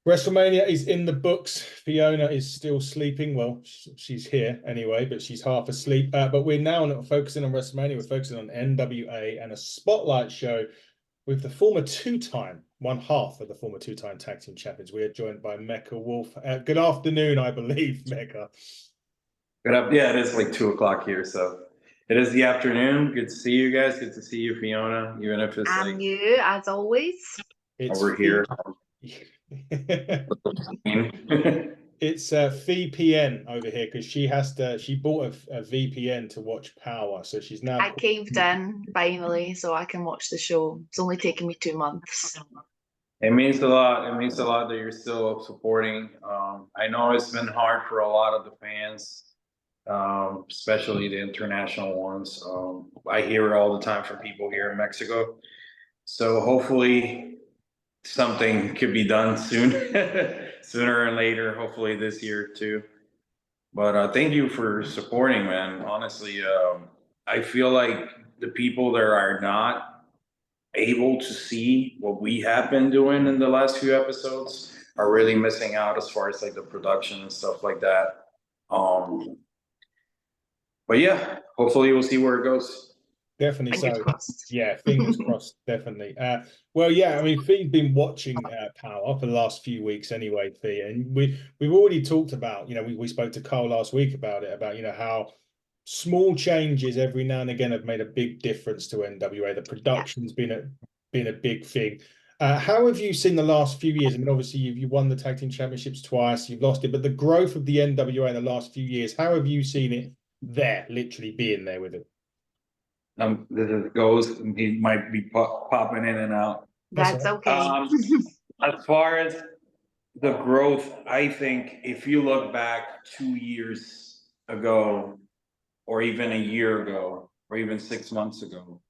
WrestleMania is in the books. Fiona is still sleeping. Well, she's here anyway, but she's half asleep. But we're now not focusing on WrestleMania. We're focusing on NWA and a spotlight show with the former one half of the former two-time tag team champions. We are joined by Mecha Wolf. Good afternoon, I believe, Mecha. Good up. Yeah, it is like 2:00 here, so it is the afternoon. Good to see you guys. Good to see you, Fiona. Even if it's and you, as always. Over here. It's VPN over here because she bought a VPN to watch Power, so she's now. I caved in finally, so I can watch the show. It's only taken me 2 months. It means a lot. It means a lot that you're still supporting. I know it's been hard for a lot of the fans, especially the international ones. I hear it all the time from people here in Mexico. So hopefully something could be done soon, sooner and later, hopefully this year too. But thank you for supporting, man. Honestly, I feel like the people that are not able to see what we have been doing in the last few episodes are really missing out as far as like the production and stuff like that. But yeah, hopefully we'll see where it goes. Definitely. Fingers So crossed. yeah, fingers crossed, definitely. Well, yeah, I mean, Fee's been watching Power for the last few weeks anyway, Fee, and we've already talked about, we spoke to Carl last week about it, about how small changes every now and again have made a big difference to NWA. The production's been a big thing. How have you seen the last few years? I mean, obviously you won the tag team championships twice, you've lost it, but the growth of the NWA in the last few years, how have you seen it there, literally being there with it? This is goes. He might be popping in and out. That's okay. As far as the growth, I think if you look back 2 years ago, or even a year ago, or even 6 months ago,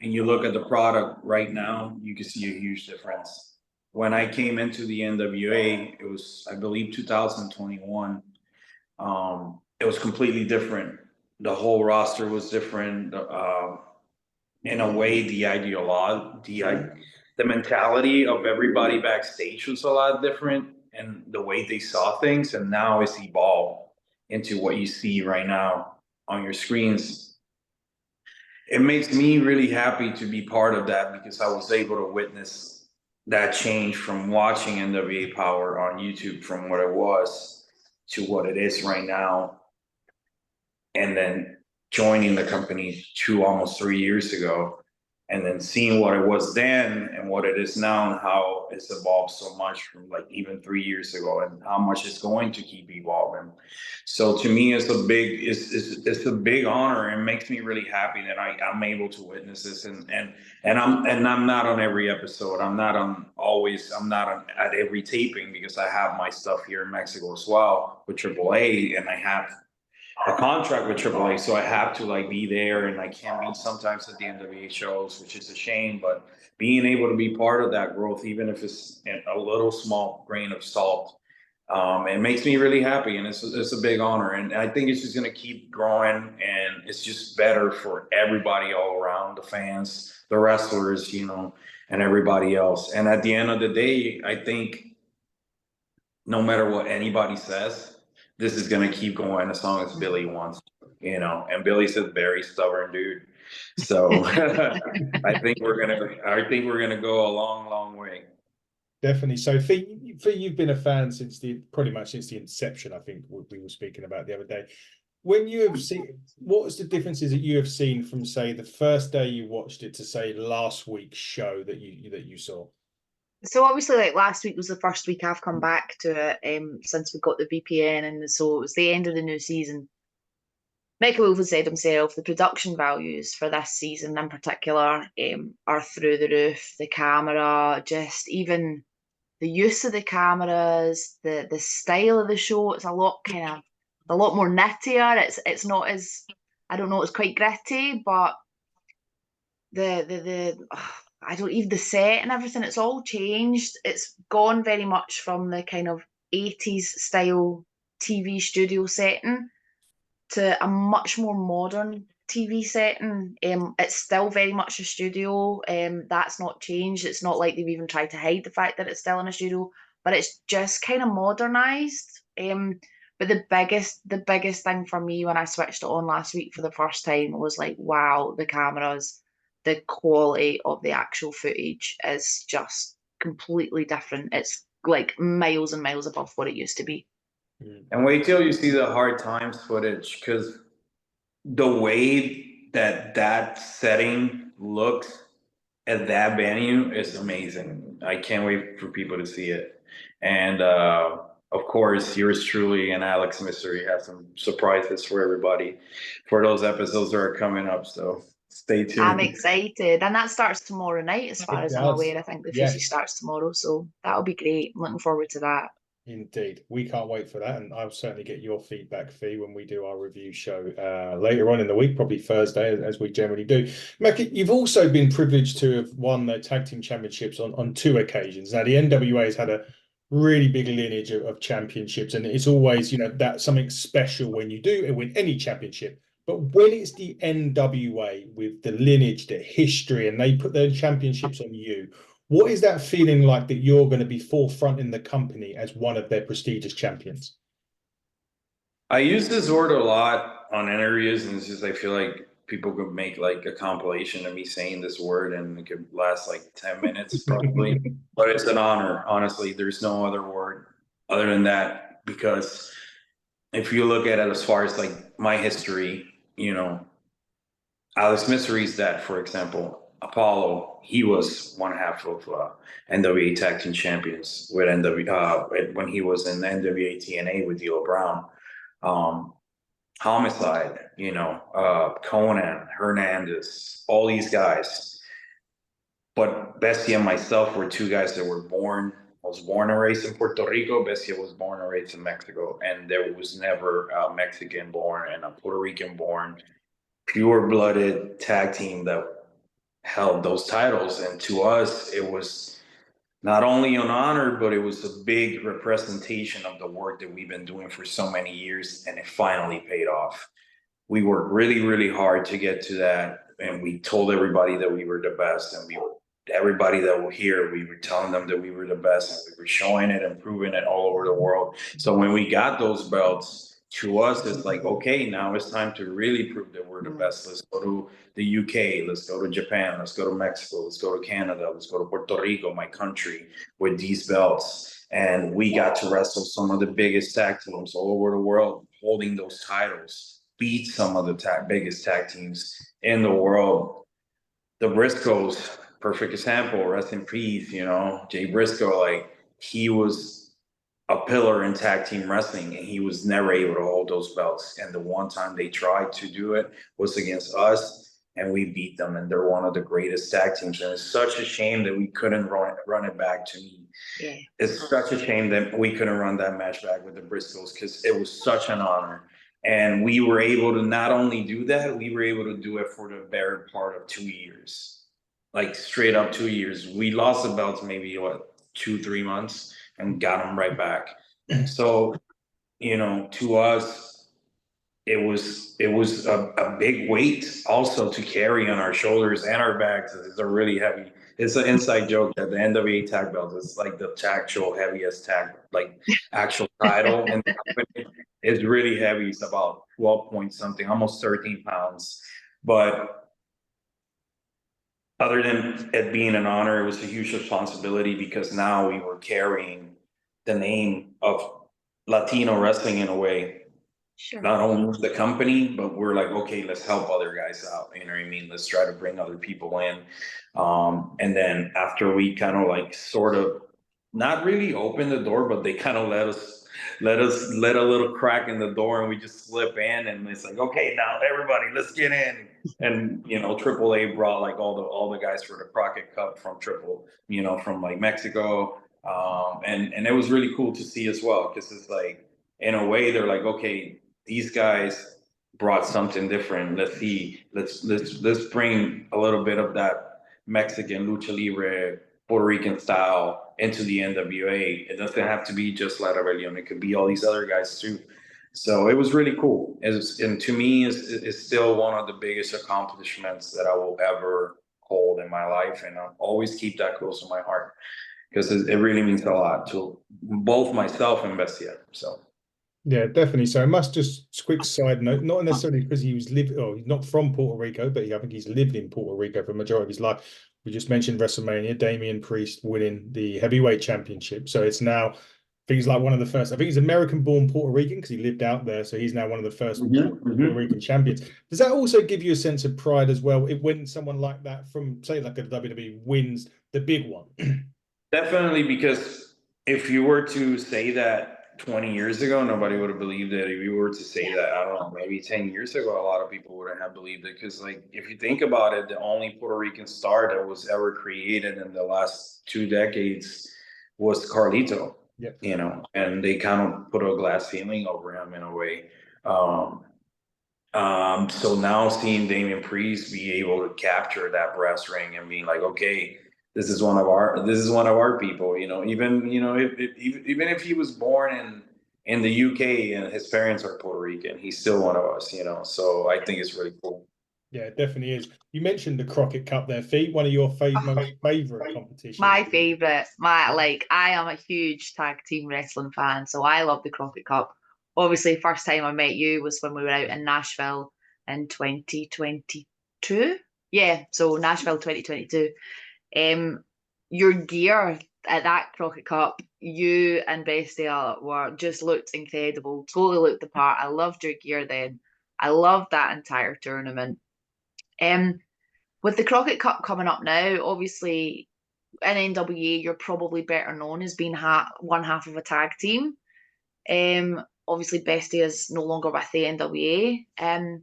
and you look at the product right now, you can see a huge difference. When I came into the NWA, it was, I believe, 2021. It was completely different. The whole roster was different. In a way, the mentality of everybody backstage was a lot different, and the way they saw things. And now it's evolved into what you see right now on your screens. It makes me really happy to be part of that because I was able to witness that change from watching NWA Power on YouTube from what it was to what it is right now. And then joining the company almost 3 years ago, and then seeing what it was then and what it is now, and how it's evolved so much from like even 3 years ago, and how much it's going to keep evolving. So to me, it's a big honor, and makes me really happy that I'm able to witness this. And I'm not on every episode. I'm not on at every taping because I have my stuff here in Mexico as well with AAA, and I have a contract with AAA, so I have to like be there, and I can't meet sometimes at the NWA shows, which is a shame. But being able to be part of that growth, even if it's a little small grain of salt, it makes me really happy, and it's a big honor. And I think it's just going to keep growing, and it's just better for everybody all around, the fans, the wrestlers, and everybody else. And at the end of the day, I think no matter what anybody says, this is going to keep going as long as Billy wants, and Billy's a very stubborn dude. So I think we're going to go a long, long way. Definitely. So Fee, you've been a fan pretty much since the inception, I think we were speaking about the other day. When you have seen, what was the differences that you have seen from, say, the first day you watched it to, say, last week's show that you saw? So obviously, like, last week was the first week I've come back to it since we got the VPN, and so it was the end of the new season. Mecha Wolf has said himself, the production values for this season in particular are through the roof. The camera, just even the use of the cameras, the style of the show, it's a lot more nittier. It's not as, I don't know, it's quite gritty, but I don't even, the set and everything, it's all changed. It's gone very much from the kind of 80s style TV studio setting to a much more modern TV setting. It's still very much a studio. That's not changed. It's not like they've even tried to hide the fact that it's still in a studio, but it's just kind of modernized. But the biggest thing for me when I switched it on last week for the first time was like, wow, the cameras, the quality of the actual footage is just completely different. It's like miles and miles above what it used to be. And wait till you see the hard times footage, because the way that that setting looks at that venue is amazing. I can't wait for people to see it. And of course, yours truly and Alex Mystery have some surprises for everybody for those episodes that are coming up. So stay I'm tuned. excited. And that starts tomorrow night, as far It as I'm does. aware. I think the footage Yes, starts tomorrow. So that'll be great. I'm looking forward to that. indeed. We can't wait for that. And I'll certainly get your feedback, Fee, when we do our review show later on in the week, probably Thursday, as we generally do. Mecha, you've also been privileged to have won the Tag Team Championships on 2 occasions. Now, the NWA has had a really big lineage of championships, and it's always, that's something special when you do win any championship. But when it's the NWA with the lineage, the history, and they put their championships on you, what is that feeling like that you're going to be forefront in the company as one of their prestigious champions? I use this word a lot on interviews, and it's just I feel like people could make like a compilation of me saying this word, and it could last like 10 minutes probably. But it's an honor, honestly. There's no other word other than that, because if you look at it as far as like my history, Alex Mystery's dad, for example, Apollo, he was one half of NWA Tag Team Champions with when he was in NWA TNA with D'Lo Brown. Um, Homicide, Conan, Hernandez, all these guys. But Bestia and myself were two guys that were born. I was born and raised in Puerto Rico. Bestia was born and raised in Mexico. And there was never a Mexican born and a Puerto Rican born, pure blooded tag team that held those titles. And to us, it was not only an honor, but it was a big representation of the work that we've been doing for so many years. And it finally paid off. We worked really, really hard to get to that. And we told everybody that we were the best. And everybody that were here, we were telling them that we were the best. And we were showing it and proving it all over the world. So when we got those belts, to us, it's like, okay, now it's time to really prove that we're the best. Let's go to the UK. Let's go to Japan. Let's go to Mexico. Let's go to Canada. Let's go to Puerto Rico, my country, with these belts. And we got to wrestle some of the biggest tag teams all over the world, holding those titles, beat some of the biggest tag teams in the world. The Briscoes, perfect example, rest in peace, Jay Briscoe, like he was a pillar in tag team wrestling, and he was never able to hold those belts. And the one time they tried to do it was against us, and we beat them. And they're one of the greatest tag teams. And it's such a shame that we couldn't run it back to me. Yeah. It's such a shame that we couldn't run that match back with the Briscoes, because it was such an honor. And we were able to not only do that, we were able to do it for the better part of 2 years, like straight up 2 years. We lost the belts maybe 2-3 months and got them right back. So, to us, it was a big weight also to carry on our shoulders and our backs. It's a really heavy. It's an inside joke that the NWA tag belt is like the actual heaviest tag, like actual title, and it's really heavy. It's about 12 point something, almost 13 pounds. But other than it being an honor, it was a huge responsibility, because now we were carrying the name of Latino wrestling in a way. Sure. Not only the company, but we're like, okay, let's help other guys out. You know what I mean? Let's try to bring other people in. And then after we kind of like sort of not really open the door, but they kind of let a little crack in the door, and we just slip in, and it's like, okay, now everybody, let's get in. And AAA brought like all the guys for the Crockett Cup from from like Mexico, and it was really cool to see as well, because it's like, in a way, they're like, okay, these guys brought something different. Let's see, let's bring a little bit of that Mexican lucha libre, Puerto Rican style into the NWA. It doesn't have to be just La Rebellion. It could be all these other guys too. So it was really cool. And to me, is still one of the biggest accomplishments that I will ever hold in my life, and I'll always keep that close to my heart because it really means a lot to both myself and Bestia. So. Yeah, definitely. So I must just quick side note, not necessarily because he was he's not from Puerto Rico, but I think he's lived in Puerto Rico for the majority of his life. We just mentioned WrestleMania, Damian Priest winning the heavyweight championship. So it's now, I think he's like one of the first, I think he's American-born Puerto Rican because he lived out there. So he's now one of the first Puerto Rican champions. Does that also give you a sense of pride as well when someone like that from, say, like a WWE wins the big one? Definitely, because if you were to say that 20 years ago, nobody would have believed it. If you were to say that, I don't know, maybe 10 years ago, a lot of people wouldn't have believed it. Because, like, if you think about it, the only Puerto Rican star that was ever created in the last 2 decades was Carlito, Yep. you know, and they kind of put a glass ceiling over him in a way. So now seeing Damian Priest be able to capture that brass ring and being like, okay, this is one of our people, you know, even, you know, even if he was born in the UK and his parents are Puerto Rican, he's still one of us, you know. So I think it's really cool. Yeah, it definitely is. You mentioned the Crockett Cup there, Fee, one of your most favorite competitions. My favorite, I am a huge tag team wrestling fan, so I love the Crockett Cup. Obviously, first time I met you was when we were out in Nashville in 2022. Yeah, so Nashville 2022. Your gear at that Crockett Cup, you and Bestia were just looked incredible, totally looked the part. I loved your gear then. I loved that entire tournament. With the Crockett Cup coming up now, obviously in NWA, you're probably better known as being one half of a tag team. Obviously, Bestia is no longer with the NWA. Are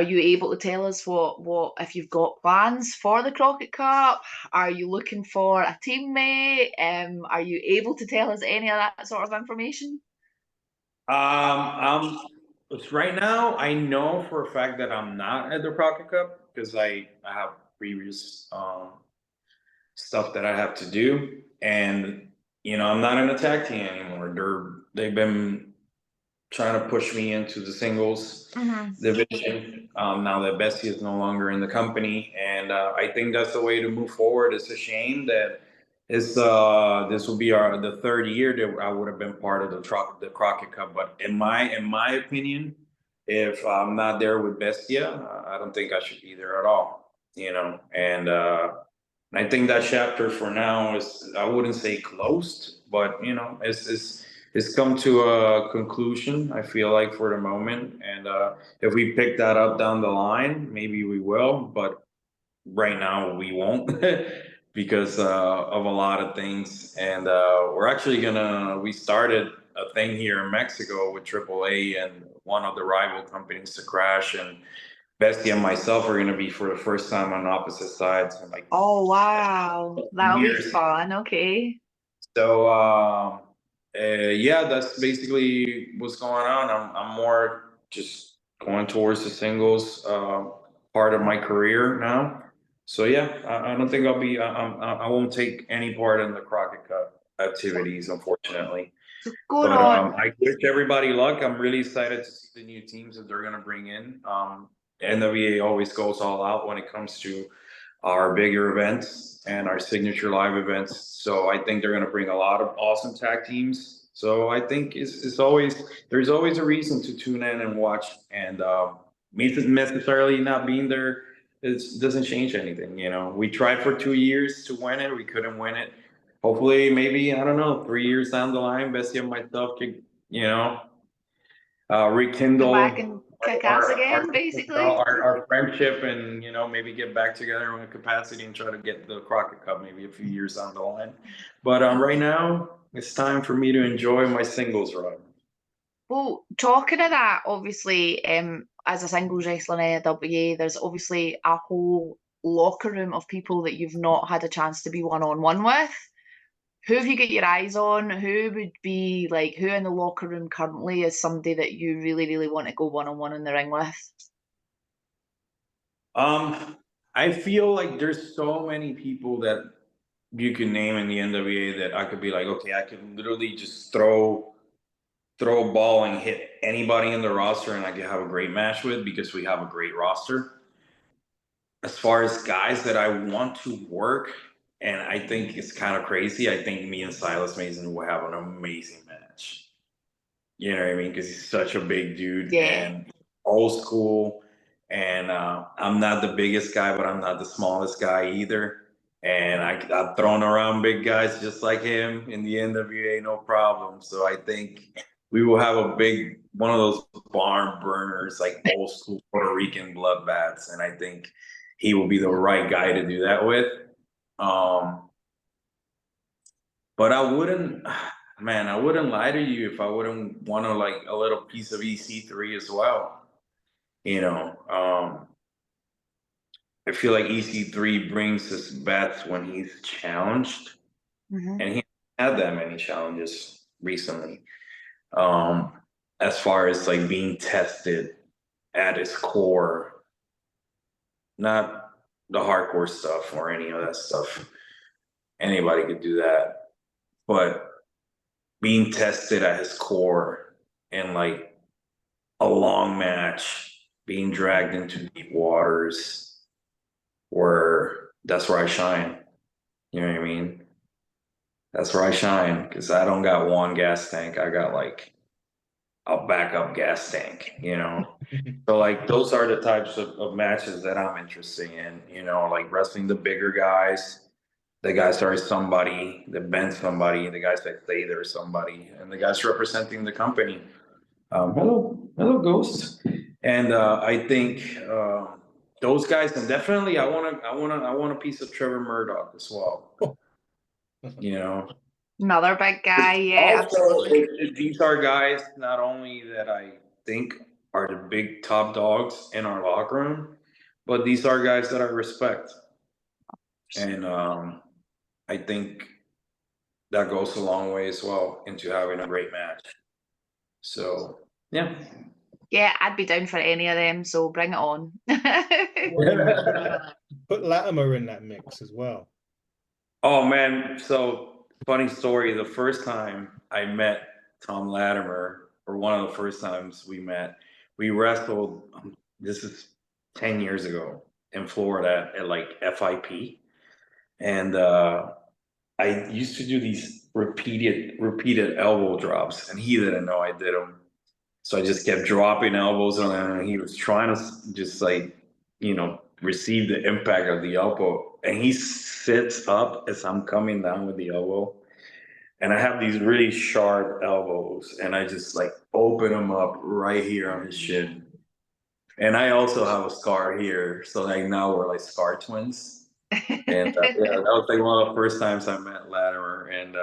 you able to tell us what if you've got plans for the Crockett Cup? Are you looking for a teammate? Are you able to tell us any of that sort of information? Right now, I know for a fact that I'm not at the Crockett Cup because I have previous stuff that I have to do, and you know, I'm not in a tag team anymore. They've been trying to push me into the singles division now that Bessie is no longer in the company, and I think that's the way to move forward. It's a shame that this will be the third year that I would have been part of the Crockett Cup, but in my opinion, if I'm not there with Bestia, I don't think I should be there at all. You know, and I think that chapter for now is, I wouldn't say closed, but you know, it's come to a conclusion, I feel like, for the moment. And if we pick that up down the line, maybe we will, but right now we won't because of a lot of things. And we started a thing here in Mexico with AAA and one of the rival companies to crash, and Bestie and myself are going to be for the first time on opposite sides in like Oh wow, that'll be years. fun. Okay. So yeah, that's basically what's going on. I'm more just going towards the singles part of my career now. So yeah, I don't think I won't take any part in the Crockett Cup activities, unfortunately. So going But on. I wish everybody luck. I'm really excited to see the new teams that they're going to bring in. NWA always goes all out when it comes to our bigger events and our signature live events. So I think they're going to bring a lot of awesome tag teams. So I think there's always a reason to tune in and watch. And me necessarily not being there doesn't change anything. You know, we tried for 2 years to win it. We couldn't win it. Hopefully, maybe, I don't know, 3 years down the line, Bessie and myself could, you know, Come back rekindle and kick ass again, basically. our friendship, and you know, maybe get back together in a capacity and try to get the Crockett Cup maybe a few years down the line. But right now it's time for me to enjoy my singles run. Well, talking of that, obviously, as a singles wrestler in NWA, there's obviously a whole locker room of people that you've not had a chance to be one-on-one with. Who have you got your eyes on? Who would be like, who in the locker room currently is somebody that you really, really want to go one-on-one in the ring with? I feel like there's so many people that you can name in the NWA that I could be like, okay, I could literally just throw throw a ball and hit anybody in the roster and I could have a great match with because we have a great roster. As far as guys that I want to work, and I think it's kind of crazy, I think me and Silas Mason will have an amazing match. You know what I mean? Because he's such a big dude Yeah. and old school. And I'm not the biggest guy, but I'm not the smallest guy either. And I've thrown around big guys just like him in the NWA, no problem. So I think we will have a big one of those barn burners, like old school Puerto Rican bloodbaths. And I think he will be the right guy to do that with. But I wouldn't, man, I wouldn't lie to you if I wouldn't want to like a little piece of EC3 as well. You know, I feel like EC3 brings us best when he's challenged, Mm-hmm. and he hasn't had that many challenges recently. Um, as far as like being tested at his core, not the hardcore stuff or any of that stuff. Anybody could do that, but being tested at his core and like a long match, being dragged into deep waters, where that's where I shine. You know what I mean? That's where I shine because I don't got one gas tank. I got like a backup gas tank, you know? So like those are the types of matches that I'm interested in, you know, like wrestling the bigger guys, the guys that are somebody, that bend somebody, the guys that say they're somebody, and the guys representing the company. Hello, Ghost. And I think those guys, and definitely, I want a piece of Trevor Murdoch as well. You know, Another big guy, yeah, also absolutely. these are guys not only that I think are the big top dogs in our locker room, but these are guys that I respect, and I think that goes a long way as well into having a great match. So yeah. Yeah, I'd be down for any of them, so bring it on. Put Latimer in that mix as well. Oh man, so funny story. The first time I met Tom Latimer, or one of the first times we met, we wrestled. This is 10 years ago in Florida at like FIP, and I used to do these repeated elbow drops, and he didn't know I did them. So I just kept dropping elbows on him, and he was trying to just like, receive the impact of the elbow. And he sits up as I'm coming down with the elbow. And I have these really sharp elbows, and I just like open them up right here on his shin. And I also have a scar here. So like now we're like scar twins. And yeah, that was like one of the first times I met Latimer, and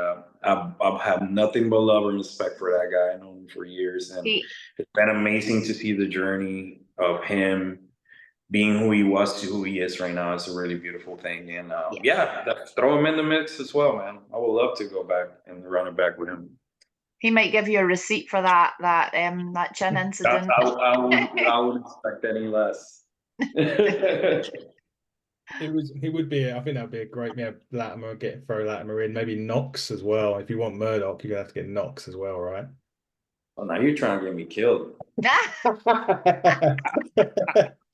I have nothing but love and respect for that guy. I've known him for years, and it's been amazing to see the journey of him being who he was to who he is right now. It's a really beautiful thing, and throw him in the mix as well, man. I would love to go back and run it back with him. He might give you a receipt for that chin incident. I wouldn't expect any less. It would be. I think that'd be a great. Yeah, Latimer, throw Latimer in. Maybe Knox as well. If you want Murdoch, you're gonna have to get Knox as well, right? Oh, now you're trying to get me killed.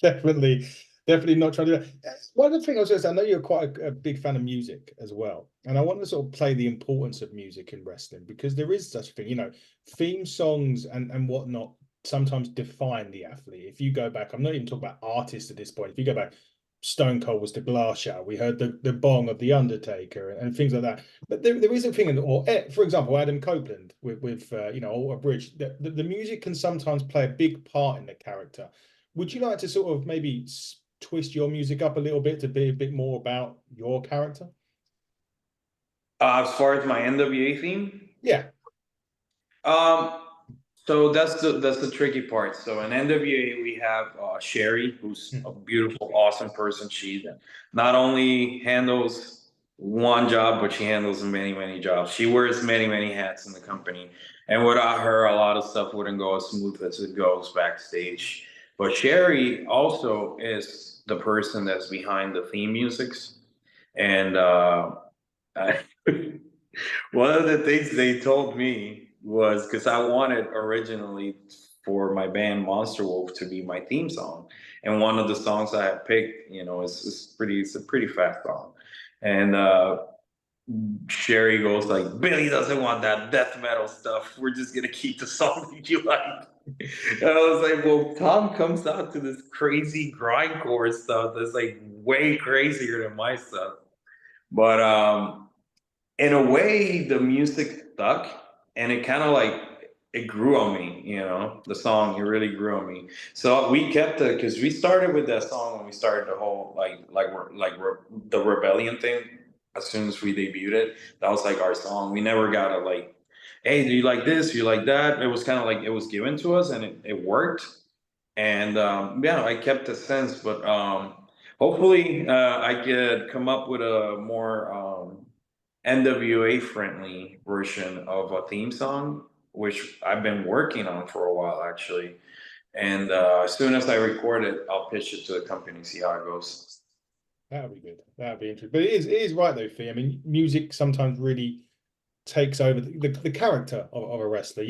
Definitely not trying to do that. One of the things I was going to say, I know you're quite a big fan of music as well, and I want to sort of play the importance of music in wrestling, because there is such a thing, theme songs and whatnot sometimes define the athlete. If you go back, I'm not even talking about artists at this point. If you go back, Stone Cold was the Glass Shower. We heard the bong of the Undertaker and things like that. But there is a thing, or for example, Adam Copeland with Alter Bridge. The music can sometimes play a big part in the character. Would you like to sort of maybe twist your music up a little bit to be a bit more about your character? As far as my NWA theme, yeah. So that's the tricky part. So in NWA we have Sherry, who's a beautiful, awesome person. She not only handles one job, but she handles many, many jobs. She wears many, many hats in the company, and without her, a lot of stuff wouldn't go as smooth as it goes backstage. But Sherry also is the person that's behind the theme musics, and one of the things they told me was because I wanted originally for my band Monster Wolf to be my theme song, and one of the songs I had picked, it's a pretty fast song, and Sherry goes like, Billy doesn't want that death metal stuff. We're just gonna keep the song that you like. And I was like, well, Tom comes out to this crazy grindcore stuff that's like way crazier than my stuff. But in a way, the music stuck, and it kind of like it grew on me. The song it really grew on me. So we kept it because we started with that song when we started the whole the rebellion thing. As soon as we debuted it, that was like our song. We never got a like, hey, do you like this? Do you like that? It was kind of like it was given to us, and it worked. And yeah, I kept the sense, but hopefully I could come up with a more NWA friendly version of a theme song, which I've been working on for a while actually. And as soon as I record it, I'll pitch it to the company, see how it goes. That would be good. That would be interesting. But it is right though, Fee. I mean, music sometimes really takes over the character of a wrestler.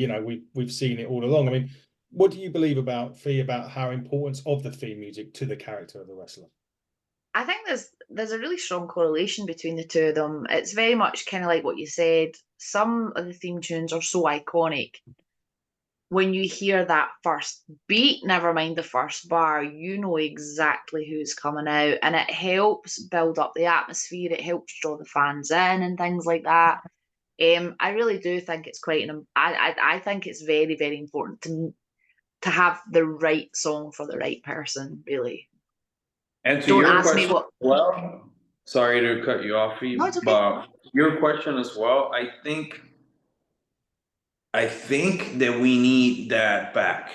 We've seen it all along. I mean, what do you believe about Fee, about how importance of the theme music to the character of the wrestler? I think there's a really strong correlation between the two of them. It's very much kind of like what you said. Some of the theme tunes are so iconic. When you hear that first beat, never mind the first bar, you know exactly who's coming out, and it helps build up the atmosphere. It helps draw the fans in and things like that. I really do think it's I think it's very, very important to have the right song for the right person, really. And to Don't your ask me question, what. well, sorry to cut you off, No, it's okay. but your question as well, I think that we need that back.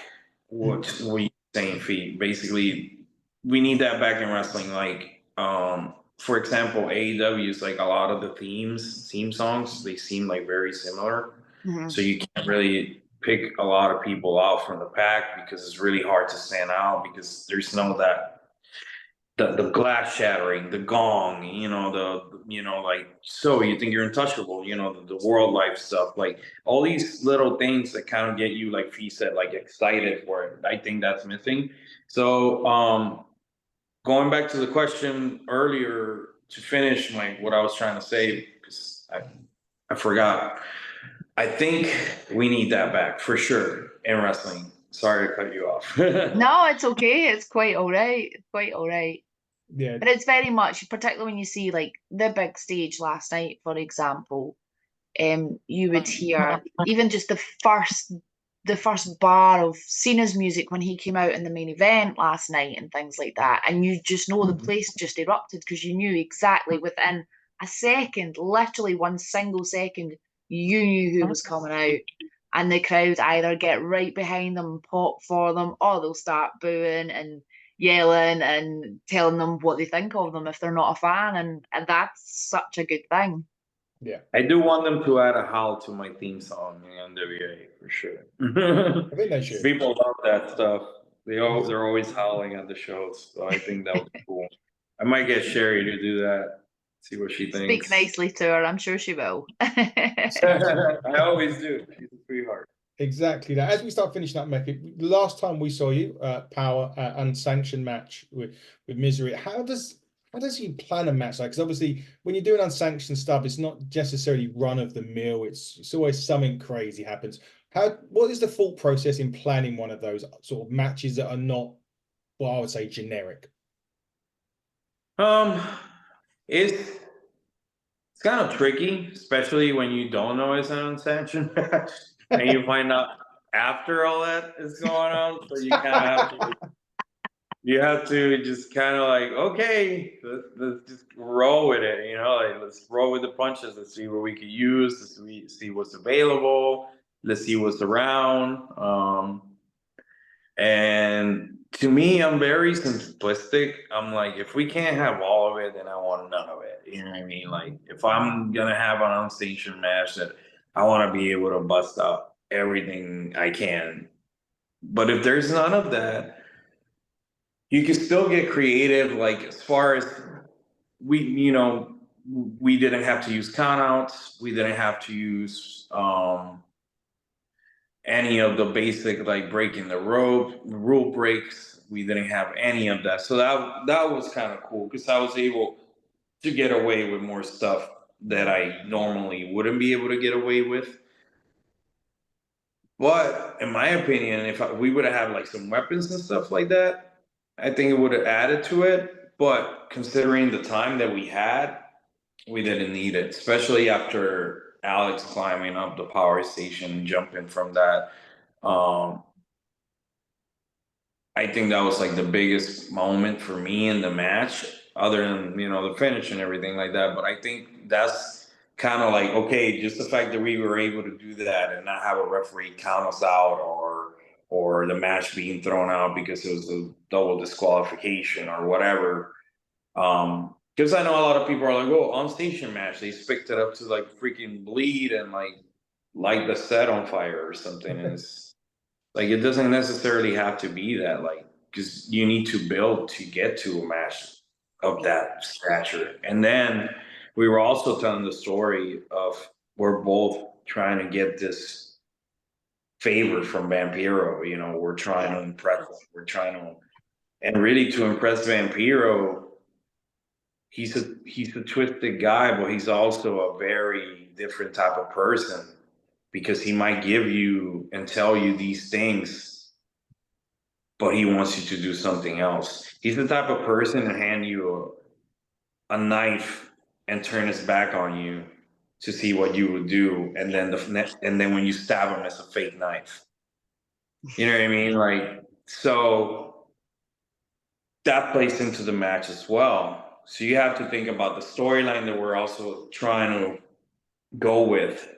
What you saying, Fee? Basically, we need that back in wrestling. Like, for example, AEW is like a lot of the theme songs, they seem like very similar. Mhm. So you can't really pick a lot of people out from the pack because it's really hard to stand out because there's no that the glass shattering, the gong, like so you think you're untouchable, the world life stuff, like all these little things that kind of get you, like Fee said, like excited for it. I think that's missing. So going back to the question earlier to finish my what I was trying to say, because I forgot. I think we need that back for sure in wrestling. Sorry to cut you off. No, it's okay. It's quite all right. It's quite all right. Yeah. But it's very much, particularly when you see like the big stage last night, for example, you would hear even just the first bar of Cena's music when he came out in the main event last night and things like that. And you just know the place just erupted because you knew exactly within a second, literally one single second, you knew who was coming out. And the crowd either get right behind them and pop for them, or they'll start booing and yelling and telling them what they think of them if they're not a fan. And that's such a good thing. Yeah. I do want them to add a howl to my theme song in NWA for sure. I think they should. People love that stuff. They're always howling at the shows, so I think that would be cool. I might get Sherry to do that. See what she Speak thinks. nicely to her. I'm sure she will. I always do. She's a sweetheart. Exactly that. As we start finishing up, Mecha, the last time we saw you, Power unsanctioned match with Misery. How does you plan a match like? Because obviously, when you're doing unsanctioned stuff, it's not necessarily run of the mill. It's always something crazy happens. What is the thought process in planning one of those sort of matches that are not, well, I would say, generic? Um, it's kind of tricky, especially when you don't know it's an unsanctioned match and you find out after all that is going on. So you have to just kind of like, okay, let's just roll with it, like let's roll with the punches. Let's see what we could use. See what's available. Let's see what's around. And to me, I'm very simplistic. I'm like, if we can't have all of it, then I want none of it. You know what I mean? Like, if I'm gonna have an unsanctioned match, that I want to be able to bust out everything I can. But if there's none of that, you can still get creative. Like as far as we didn't have to use countouts. We didn't have to use any of the basic like breaking the rule breaks. We didn't have any of that, so that was kind of cool because I was able to get away with more stuff that I normally wouldn't be able to get away with. But in my opinion, if we would have had like some weapons and stuff like that, I think it would have added to it. But considering the time that we had, we didn't need it, especially after Alex climbing up the power station, jumping from that. Um, I think that was like the biggest moment for me in the match, other than the finish and everything like that. But I think that's kind of like, okay, just the fact that we were able to do that and not have a referee count us out, or the match being thrown out because it was a double disqualification or whatever. Because I know a lot of people are like, oh, on station match, they picked it up to like freaking bleed and like light the set on fire or something. And it's like it doesn't necessarily have to be that, like, because you need to build to get to a match of that stature. And then we were also telling the story of we're both trying to get this favor from Vampiro. We're trying to impress him. We're trying to, and really to impress Vampiro, he's a twisted guy, but he's also a very different type of person because he might give you and tell you these things, but he wants you to do something else. He's the type of person to hand you a knife and turn his back on you to see what you would do, and then when you stab him, it's a fake knife. You know what I mean? Like, so that plays into the match as well. So you have to think about the storyline that we're also trying to go with,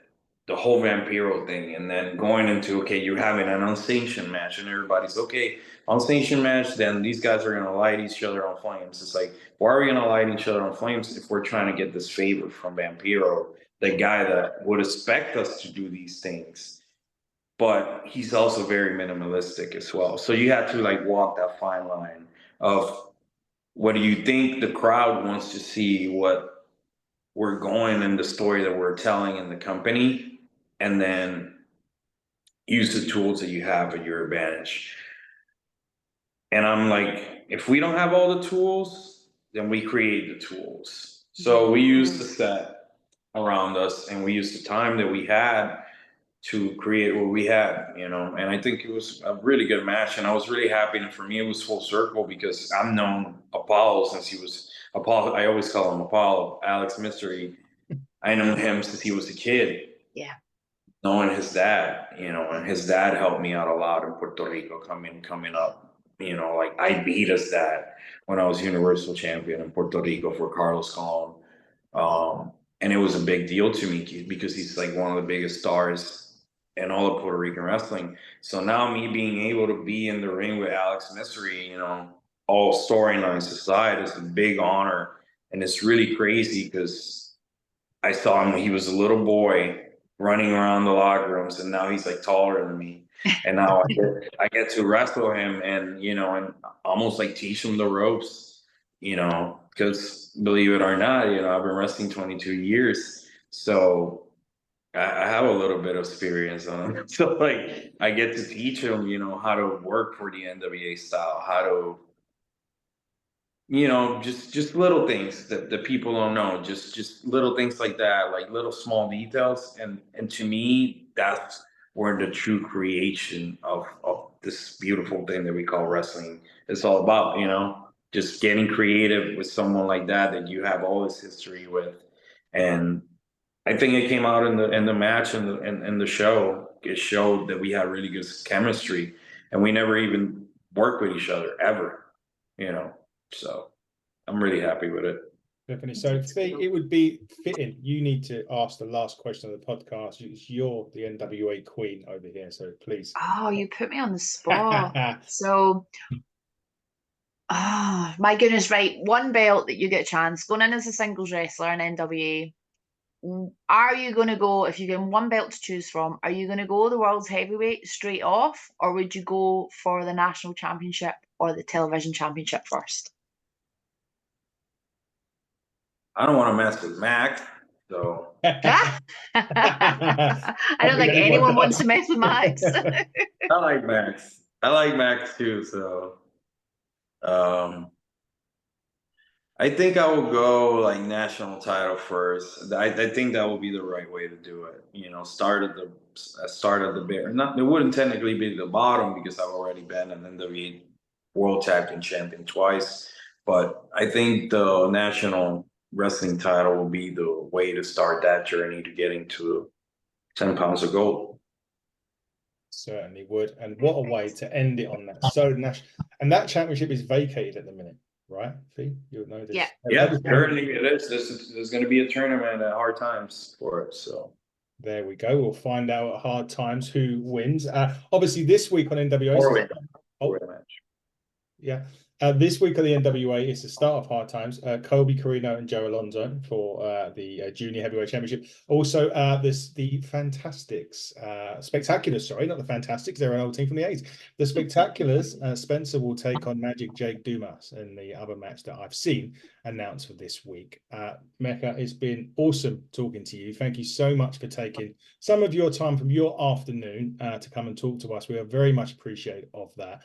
the whole Vampiro thing, and then going into, okay, you're having an unsanctioned match, and everybody's okay, unsanctioned match, then these guys are gonna light each other on flames. It's like, why are we gonna light each other on flames if we're trying to get this favor from Vampiro, the guy that would expect us to do these things? But he's also very minimalistic as well. So you have to like walk that fine line of, what do you think the crowd wants to see, what we're going in the story that we're telling in the company, and then use the tools that you have at your advantage. And I'm like, if we don't have all the tools, then we create the tools. So we use the set around us, and we use the time that we had to create what we had. And I think it was a really good match, and I was really happy. And for me, it was full circle because I've known Apollo since he was Apollo. I always call him Apollo, Alex Mystery. I know him since he was a kid. Yeah. Knowing his dad, and his dad helped me out a lot in Puerto Rico coming up. Like I beat his dad when I was Universal Champion in Puerto Rico for Carlos Colon. And it was a big deal to me because he's like one of the biggest stars in all of Puerto Rican wrestling. So now me being able to be in the ring with Alex Mystery, all storylines aside, is a big honor. And it's really crazy because I saw him when he was a little boy running around the locker rooms, and now he's like taller than me. And now I get to wrestle him, and almost like teach him the ropes, because believe it or not, I've been wrestling 22 years. So I have a little bit of experience on him. So like I get to teach him, how to work for the NWA style, how to just little things that people don't know, just little things like that, like little small details. And to me, that's where the true creation of this beautiful thing that we call wrestling is all about, just getting creative with someone like that you have all this history with. And I think it came out in the match and the show. It showed that we had really good chemistry, and we never even worked with each other ever, so I'm really happy with it. Definitely. So it would be fitting. You need to ask the last question of the podcast. You're the NWA queen over here, so please. Oh, you put me on the spot. So, my goodness, right. One belt that you get a chance going in as a singles wrestler in NWA. Are you going to go, if you get one belt to choose from, are you going to go the world's heavyweight straight off, or would you go for the national championship or the television championship first? I don't want to mess with Mac. So I don't think anyone wants to mess with Max. I like Max. I like Max too. So I think I will go like national title first. I think that would be the right way to do it. You know, start at the bear. Not, it wouldn't technically be the bottom because I've already been an NWA World Tag Team Champion twice. But I think the national wrestling title will be the way to start that journey to getting to 10 pounds of gold. Certainly would. And what a way to end it on that. So Nash, and that championship is vacated at the minute, right? Fee, you'll know this. Yeah. Yeah, currently it is. There's going to be a tournament at Hard Times for it. So there we go. We'll find out at Hard Times who wins. Obviously, this week on NWA. match. Yeah. This week of the NWA is the start of Hard Times. Colby Carino and Joe Alonzo for the Junior Heavyweight Championship. Also, the Fantastics, Spectaculars, sorry, not the Fantastics, they're an old team from the 80s. The Spectaculars, Spencer will take on Magic Jake Dumas in the other match that I've seen announced for this week. Mecha, it's been awesome talking to you. Thank you so much for taking some of your time from your afternoon to come and talk to us. We are very much appreciative of that.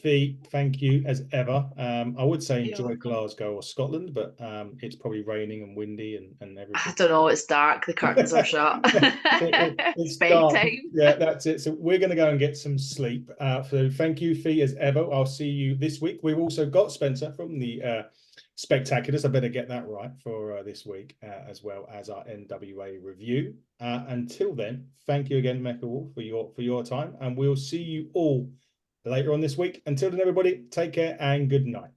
Fee, thank you as ever. I would say enjoy Glasgow or Scotland, but it's probably raining and windy and everything. I don't know. It's dark. The curtains are shut. It's bedtime. Yeah, that's it. So we're going to go and get some sleep. So thank you, Fee, as ever. I'll see you this week. We've also got Spencer from the Spectaculars. I better get that right for this week, as well as our NWA review. Until then, thank you again, Mecha Wolf, for your time, and we'll see you all later on this week. Until then, everybody, take care and good night.